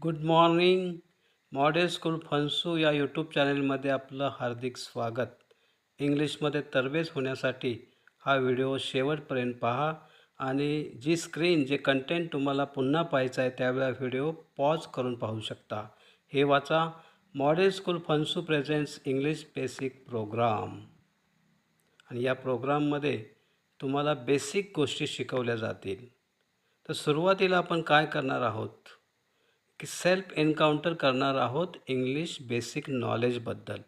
Good morning. Model school फन्सू या YouTube चॅनलमध्ये आपलं हार्दिक स्वागत. इंग्लिशमध्ये तरबेज होण्यासाठी हा व्हिडिओ शेवटपर्यंत पहा आणि जी स्क्रीन जे कंटेंट तुम्हाला पुन्हा पाहायचं आहे त्यावेळेला व्हिडिओ पॉज करून पाहू शकता. हे वाचा, मॉडेल स्कूल फन्सू प्रेझेंट्स इंग्लिश बेसिक प्रोग्राम. आणि या प्रोग्राममध्ये तुम्हाला बेसिक गोष्टी शिकवल्या जातील. तर सुरुवातीला आपण काय करणार आहोत की सेल्फ एन्काउंटर करणार आहोत इंग्लिश बेसिक नॉलेजबद्दल.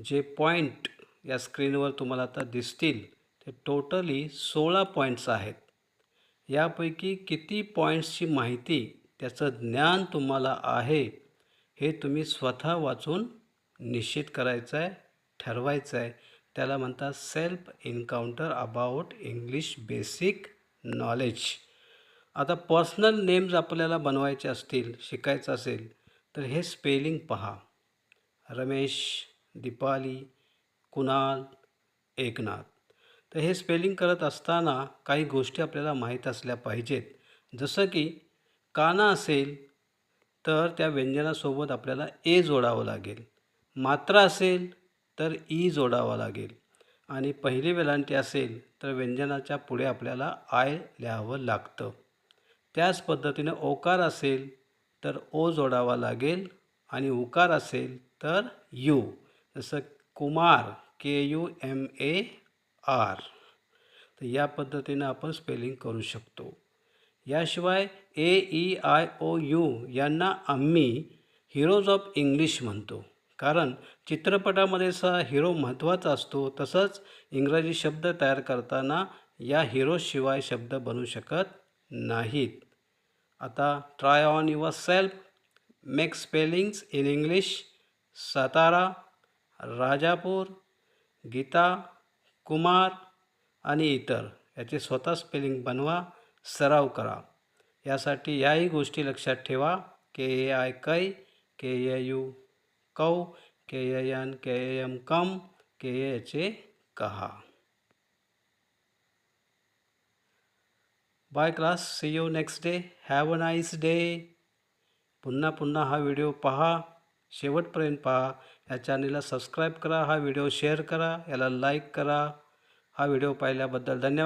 जे पॉईंट या स्क्रीनवर तुम्हाला आता दिसतील ते टोटली 16 पॉईंट्स आहेत. यापैकी किती पॉईंट्सची माहिती त्याचं ज्ञान तुम्हाला आहे हे तुम्ही स्वतः वाचून निश्चित करायचं आहे, ठरवायचं आहे. त्याला म्हणतात self encounter about English basic knowledge. आता पर्सनल नेम्स आपल्याला बनवायचे असतील, शिकायचं असेल तर हे स्पेलिंग पहा. रमेश, दीपाली, कुणाल, एकनाथ. तर हे स्पेलिंग करत असताना काही गोष्टी आपल्याला माहीत असल्या पाहिजेत. जसं की काना असेल तर त्या व्यंजनासोबत आपल्याला ए जोडावं लागेल. मात्रा असेल तर ई जोडावा लागेल. आणि पहिली वेलांटी असेल तर व्यंजनाच्या पुढे आपल्याला आय लिहावं लागतं. त्याच पद्धतीने ओकार असेल तर ओ जोडावा लागेल आणि उकार असेल तर यू. जसं कुमार, KUMAR. तर या पद्धतीनं आपण स्पेलिंग करू शकतो. याशिवाय AEIOU यांना आम्ही हिरोज ऑफ इंग्लिश म्हणतो, कारण चित्रपटामध्ये हिरो महत्त्वाचा असतो. तसंच इंग्रजी शब्द तयार करताना या हिरोशिवाय शब्द बनू शकत नाहीत. आता try on yourself. Make spellings in English. Satara, Rajapur, Geeta, Kumar आणि इतर याचे स्वतः स्पेलिंग बनवा, सराव करा. यासाठी याही गोष्टी लक्षात ठेवा. KAI कै, KAU कौ, KAN KAM कम, KAHA कहा. Bye class. See you next day. Have a nice day. पुन्हा हा व्हिडिओ पहा, शेवटपर्यंत पहा. या चॅनलला सबस्क्राईब करा, हा व्हिडिओ शेअर करा, याला लाईक करा. हा व्हिडिओ पाहिल्याबद्दल धन्यवाद.